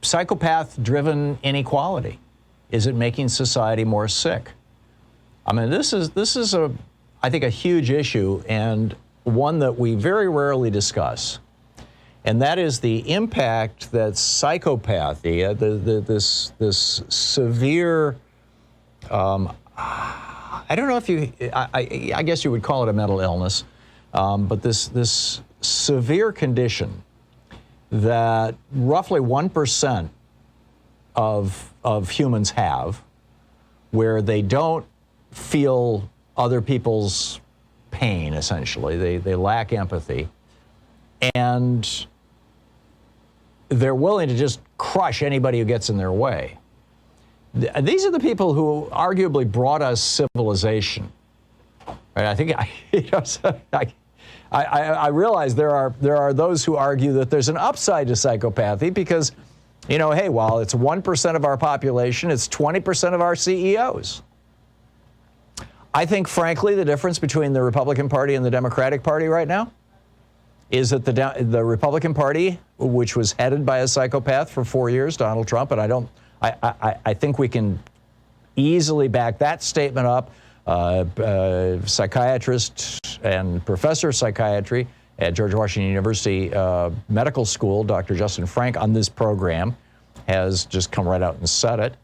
Psychopath-driven inequality. Is it making society more sick? I mean, this is I think a huge issue, and one that we very rarely discuss. And that is the impact that psychopathy, this severe, I don't know if I guess you would call it a mental illness, but this severe condition that roughly 1% of humans have, where they don't feel other people's pain, essentially. They lack empathy. And they're willing to just crush anybody who gets in their way. These are the people who arguably brought us civilization. Right? I think I realize there are those who argue that there's an upside to psychopathy because, you know, hey, while it's 1% of our population, it's 20% of our CEOs. I think, frankly, the difference between the Republican Party and the Democratic Party right now is that the Republican Party, which was headed by a psychopath for 4 years, Donald Trump, and I think we can easily back that statement up. Psychiatrist and professor of psychiatry at George Washington University Medical School, Dr. Justin Frank, on this program, has just come right out and said it,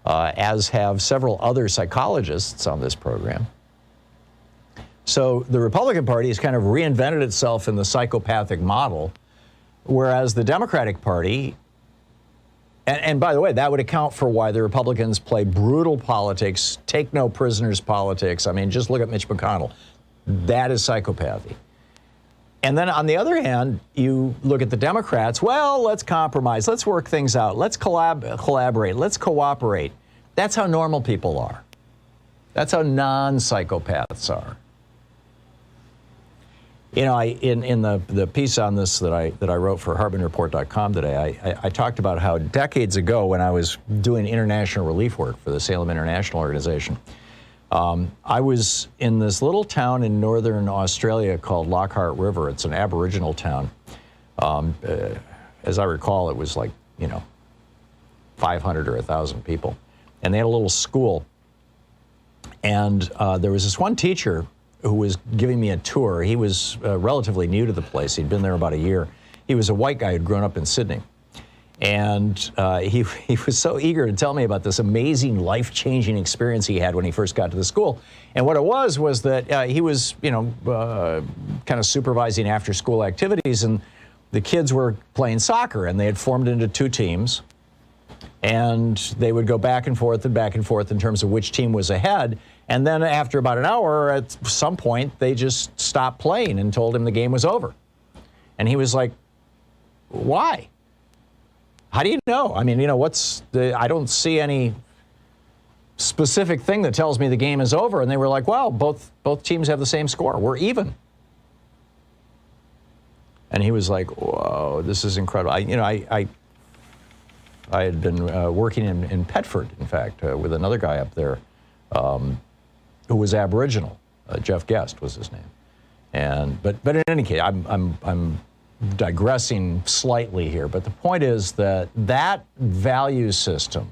as have several other psychologists on this program. So the Republican Party has kind of reinvented itself in the psychopathic model, whereas the Democratic Party, and by the way, that would account for why the Republicans play brutal politics, take no prisoners politics. I mean, just look at Mitch McConnell. That is psychopathy. And then on the other hand, you look at the Democrats, well, let's compromise, let's work things out, let's collaborate, let's cooperate. That's how normal people are. That's how non-psychopaths are. You know, in the piece on this that I wrote for HartmannReport.com today, I talked about how decades ago, when I was doing international relief work for the Salem International Organization, I was in this little town in northern Australia called Lockhart River. It's an Aboriginal town. As I recall, it was like, 500 or 1,000 people. And they had a little school. And there was this one teacher who was giving me a tour. He was relatively new to the place. He'd been there about a year. He was a white guy who'd grown up in Sydney. And he was so eager to tell me about this amazing life-changing experience he had when he first got to the school. And what it was that he was, kind of supervising after-school activities, and the kids were playing soccer, and they had formed into two teams. And they would go back and forth in terms of which team was ahead. And then after about an hour, at some point, they just stopped playing and told him the game was over. And he was like, why? How do you know? I mean, I don't see any specific thing that tells me the game is over. And they were like, well, both teams have the same score. We're even. And he was like, whoa, this is incredible. I had been working in Petford, in fact, with another guy up there who was Aboriginal. Jeff Guest was his name. But in any case, I'm digressing slightly here. But the point is that value system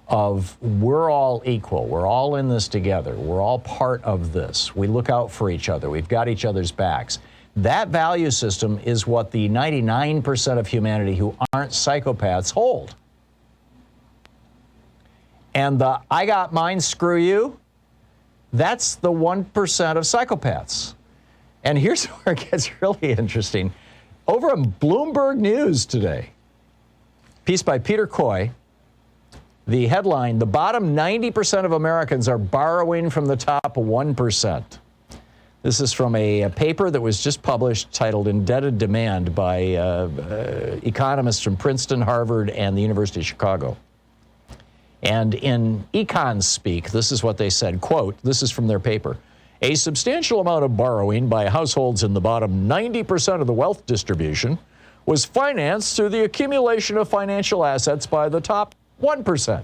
of we're all equal, we're all in this together, we're all part of this, we look out for each other, we've got each other's backs. That value system is what the 99% of humanity who aren't psychopaths hold. And the I got mine, screw you, that's the 1% of psychopaths. And here's where it gets really interesting. Over on Bloomberg News today, piece by Peter Coy, the headline, the bottom 90% of Americans are borrowing from the top 1%. This is from a paper that was just published titled Indebted Demand by economists from Princeton, Harvard, and the University of Chicago. And in econ speak, this is what they said, quote, this is from their paper, A substantial amount of borrowing by households in the bottom 90% of the wealth distribution was financed through the accumulation of financial assets by the top 1%.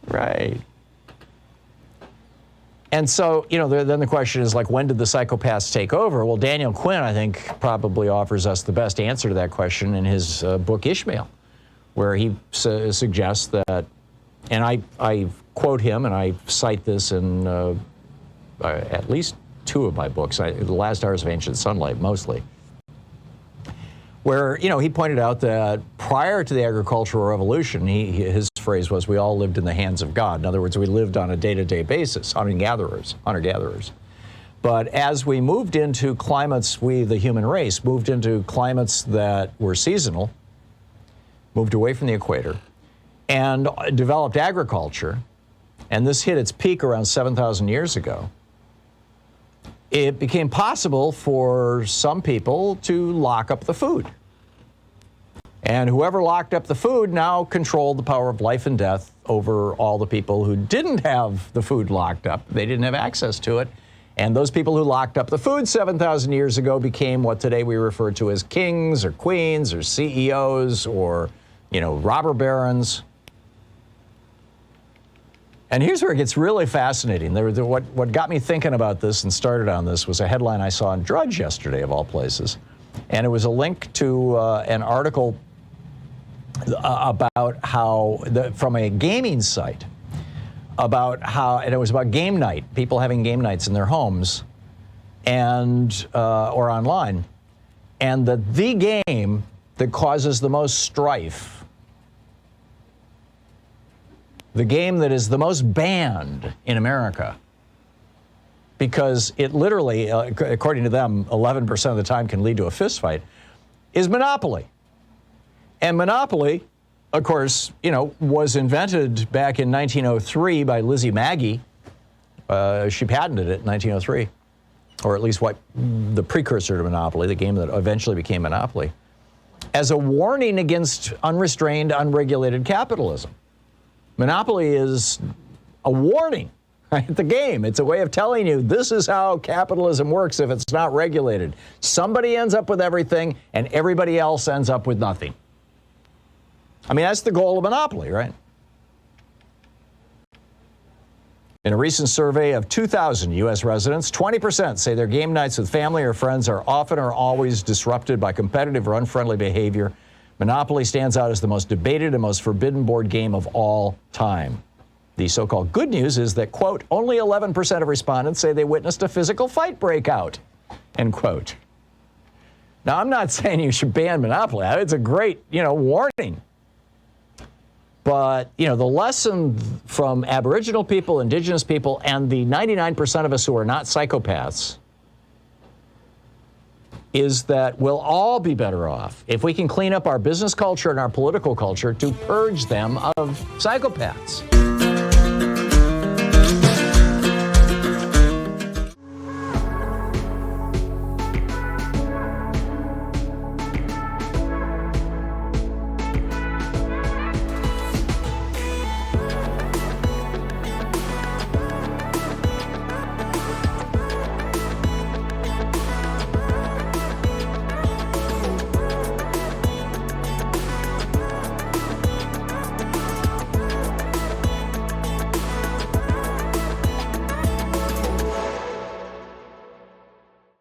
Right. And so, then the question is, like, when did the psychopaths take over? Well, Daniel Quinn, I think, probably offers us the best answer to that question in his book Ishmael, where he suggests that, and I quote him, and I cite this in at least two of my books, The Last Hours of Ancient Sunlight mostly, where, he pointed out that prior to the agricultural revolution, his phrase was, we all lived in the hands of God. In other words, we lived on a day-to-day basis, hunter-gatherers. But as we moved into climates, we, the human race, moved into climates that were seasonal, moved away from the equator, and developed agriculture, and this hit its peak around 7,000 years ago, it became possible for some people to lock up the food. And whoever locked up the food now controlled the power of life and death over all the people who didn't have the food locked up. They didn't have access to it. And those people who locked up the food 7,000 years ago became what today we refer to as kings or queens or CEOs or, robber barons. And here's where it gets really fascinating. What got me thinking about this and started on this was a headline I saw in Drudge yesterday, of all places. And it was a link to an article about how, from a gaming site, and it was about game night, people having game nights in their homes and or online, and the game that causes the most strife, the game that is the most banned in America, because it literally, according to them, 11% of the time can lead to a fist fight, is Monopoly. And Monopoly, of course, was invented back in 1903 by Lizzie Magie. She patented it in 1903, or at least the precursor to Monopoly, the game that eventually became Monopoly, as a warning against unrestrained, unregulated capitalism. Monopoly is a warning, right? The game. It's a way of telling you this is how capitalism works if it's not regulated. Somebody ends up with everything and everybody else ends up with nothing. I mean, that's the goal of Monopoly, right? In a recent survey of 2,000 U.S. residents, 20% say their game nights with family or friends are often or always disrupted by competitive or unfriendly behavior. Monopoly stands out as the most debated and most forbidden board game of all time. The so-called good news is that, quote, only 11% of respondents say they witnessed a physical fight break out, end quote. Now, I'm not saying you should ban Monopoly. It's a great, warning. But, the lesson from Aboriginal people, Indigenous people, and the 99% of us who are not psychopaths is that we'll all be better off if we can clean up our business culture and our political culture to purge them of psychopaths.